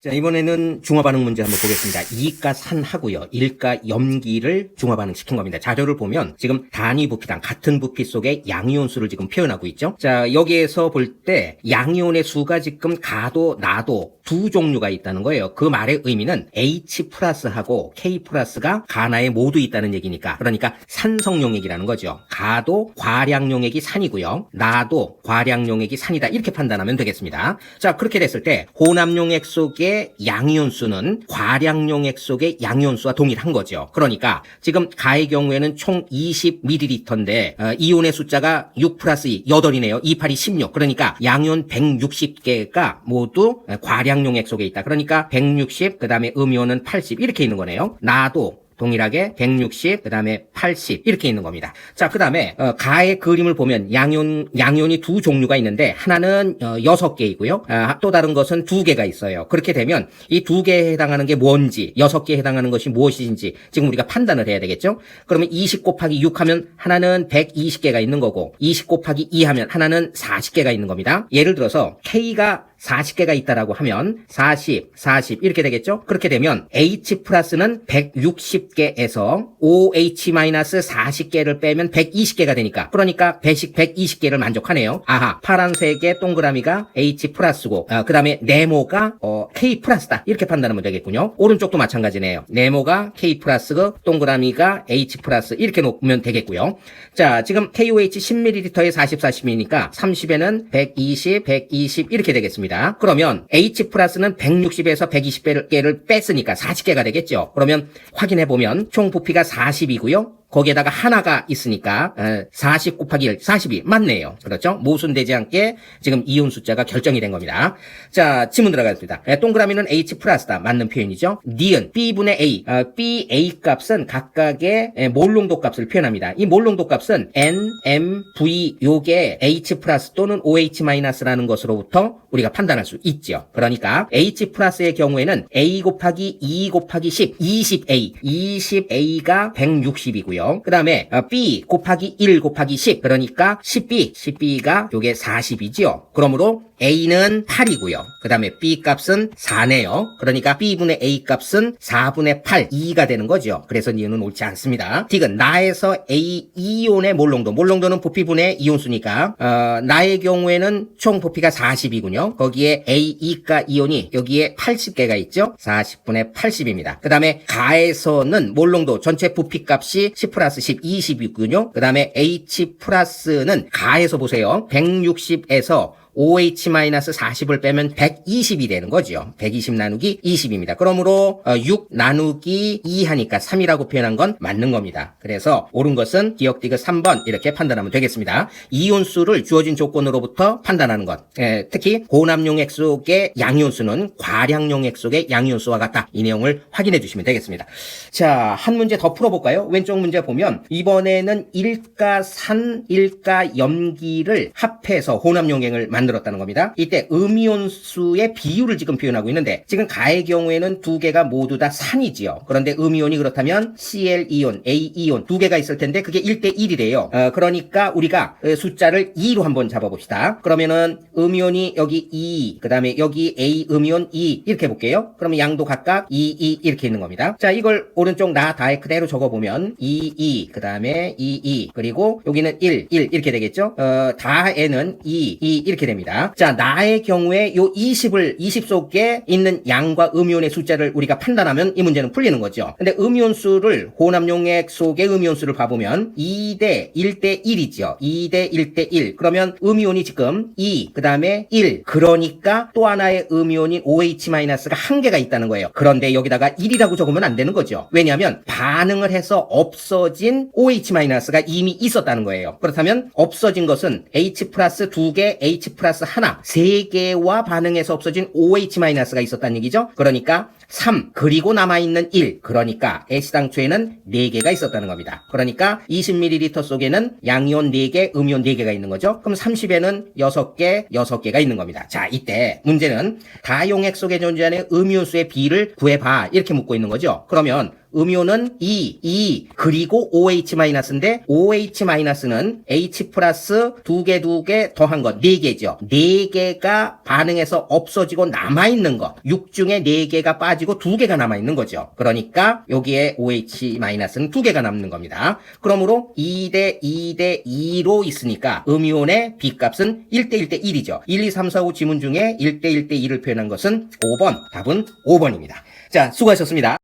자, 이번에는 중화반응 문제 한번 보겠습니다. 이가 산하고요. 일가 염기를 중화반응 시킨 겁니다. 자료를 보면 지금 단위 부피당 같은 부피 속에 양이온 수를 지금 표현하고 있죠. 자, 여기에서 볼 때 양이온의 수가 지금 가도 나도 두 종류가 있다는 거예요. 그 말의 의미는 H 플러스하고 K 플러스가 가나에 모두 있다는 얘기니까. 그러니까 산성용액이라는 거죠. 가도 과량용액이 산이고요. 나도 과량용액이 산이다. 이렇게 판단하면 되겠습니다. 자, 그렇게 됐을 때 혼합용액 속에 양이온수는 과량용액 속의 양이온수와 동일한 거죠. 그러니까 지금 가의 경우에는 총 20ml인데 이온의 숫자가 6 플러스 2, 8이네요. 2, 8이 16. 그러니까 양이온 160개가 모두 과량용액 속에 있다. 그러니까 160, 그 다음에 음이온은 80 이렇게 있는 거네요. 나도 동일하게 160, 그 다음에 80 이렇게 있는 겁니다. 자, 그 다음에 가의 그림을 보면 양이온이 두 종류가 있는데 하나는 6개이고요. 또 다른 것은 2개가 있어요. 그렇게 되면 이 2개에 해당하는 게 뭔지, 6개에 해당하는 것이 무엇인지 지금 우리가 판단을 해야 되겠죠? 그러면 20 곱하기 6 하면 하나는 120개가 있는 거고 20 곱하기 2 하면 하나는 40개가 있는 겁니다. 예를 들어서 K가 40개가 있다라고 하면 40, 40 이렇게 되겠죠? 그렇게 되면 H 플러스는 160개에서 OH-40개를 빼면 120개가 되니까 그러니까 120개를 만족하네요. 아하, 파란색의 동그라미가 H 플러스고 그 다음에 네모가 K 플러스다 이렇게 판단하면 되겠군요. 오른쪽도 마찬가지네요. 네모가 K 플러스고 동그라미가 H 플러스 이렇게 놓으면 되겠고요. 자, 지금 KOH 10ml에 40, 40이니까 30에는 120, 120 이렇게 되겠습니다. 그러면 H 플러스는 160에서 120개를 뺐으니까 40개가 되겠죠. 그러면 확인해보면 총 부피가 40이고요. 거기에다가 하나가 있으니까 40 곱하기 1, 42 맞네요. 그렇죠? 모순되지 않게 지금 이온 숫자가 결정이 된 겁니다. 자, 지문 들어가겠습니다. 동그라미는 H 플러스다. 맞는 표현이죠. 니은 B분의 A, BA 값은 각각의 몰농도 값을 표현합니다. 이 몰농도 값은 N, M, V 요게 H 플러스 또는 OH 마이너스라는 것으로부터 우리가 판단할 수 있죠. 그러니까 H 플러스의 경우에는 A 곱하기 2 곱하기 10, 20A, 20A가 160이고요. 그 다음에 B 곱하기 1 곱하기 10 그러니까 10B가 요게 40이지요. 그러므로 A는 8이고요. 그 다음에 B 값은 4네요. 그러니까 B분의 A 값은 4분의 8, 2가 되는 거죠. 그래서 니은은 옳지 않습니다. 디귿 나에서 A 이온의 몰농도는 부피분의 이온수니까 나의 경우에는 총 부피가 40이군요. 거기에 A, E가 이온이 여기에 80개가 있죠. 40분의 80입니다. 그 다음에 가에서는 몰농도 전체 부피값이 10 플러스 10, 20이군요. 그 다음에 H 플러스는 가에서 보세요. 160에서 OH-40을 빼면 120이 되는 거죠. 120 나누기 20입니다. 그러므로 6 나누기 2 하니까 3이라고 표현한 건 맞는 겁니다. 그래서 옳은 것은 기억 디귿 3번 이렇게 판단하면 되겠습니다. 이온수를 주어진 조건으로부터 판단하는 것. 특히 혼합용액 속의 양이온수는 과량용액 속의 양이온수와 같다. 이 내용을 확인해 주시면 되겠습니다. 자, 한 문제 더 풀어볼까요? 왼쪽 문제 보면 이번에는 일가산, 일가염기를 합해서 혼합용액을 만들었다는 겁니다. 이때 음이온수의 비율을 지금 표현하고 있는데 지금 가의 경우에는 두 개가 모두 다 산이지요. 그런데 음이온이 그렇다면 Cl-이온, A-이온 두 개가 있을 텐데 그게 1대1이래요. 그러니까 우리가 숫자를 2로 한번 잡아봅시다. 그러면은 음이온이 여기 2, 그 다음에 여기 A 음이온 2 이렇게 해볼게요. 그러면 양도 각각 2, 2 이렇게 있는 겁니다. 자, 이걸 오른쪽 나 다에 그대로 적어보면 2, 2, 그 다음에 2, 2 그리고 여기는 1, 1 이렇게 되겠죠. 다에는 2, 2 이렇게 됩니다. 자, 나의 경우에 요 20 속에 있는 양과 음이온의 숫자를 우리가 판단하면 이 문제는 풀리는 거죠. 근데 음이온수를 혼합용액 속의 음이온수를 봐보면 2대 1대 1이죠. 2대 1대 1. 그러면 음이온이 지금 2, 그 다음에 1. 그러니까 또 하나의 음이온인 OH-가 한 개가 있다는 거예요. 그런데 여기다가 1이라고 적으면 안 되는 거죠. 왜냐하면 반응을 해서 없어진 OH-가 이미 있었다는 거예요. 그렇다면 없어진 것은 H 플러스 2개, H 플러스 하나, 3개와 반응해서 없어진 OH-가 있었다는 얘기죠. 그러니까 3, 그리고 남아있는 1, 그러니까 애시당초에는 4개가 있었다는 겁니다. 그러니까 20ml 속에는 양이온 4개, 음이온 4개가 있는 거죠. 그럼 30에는 6개가 있는 겁니다. 자, 이때 문제는 다용액 속에 존재하는 음이온수의 비를 구해봐 이렇게 묻고 있는 거죠. 그러면 음이온은 2, 그리고 OH-인데 OH-는 H 플러스 2개 더한 것 4개죠. 4개가 반응해서 없어지고 남아있는 거. 6 중에 4개가 빠지고 2개가 남아있는 거죠. 그러니까 여기에 OH-는 2개가 남는 겁니다. 그러므로 2대 2대 2로 있으니까 음이온의 B값은 1대 1대 1이죠. 1, 2, 3, 4, 5 지문 중에 1대 1대 2를 표현한 것은 5번. 답은 5번입니다. 자, 수고하셨습니다.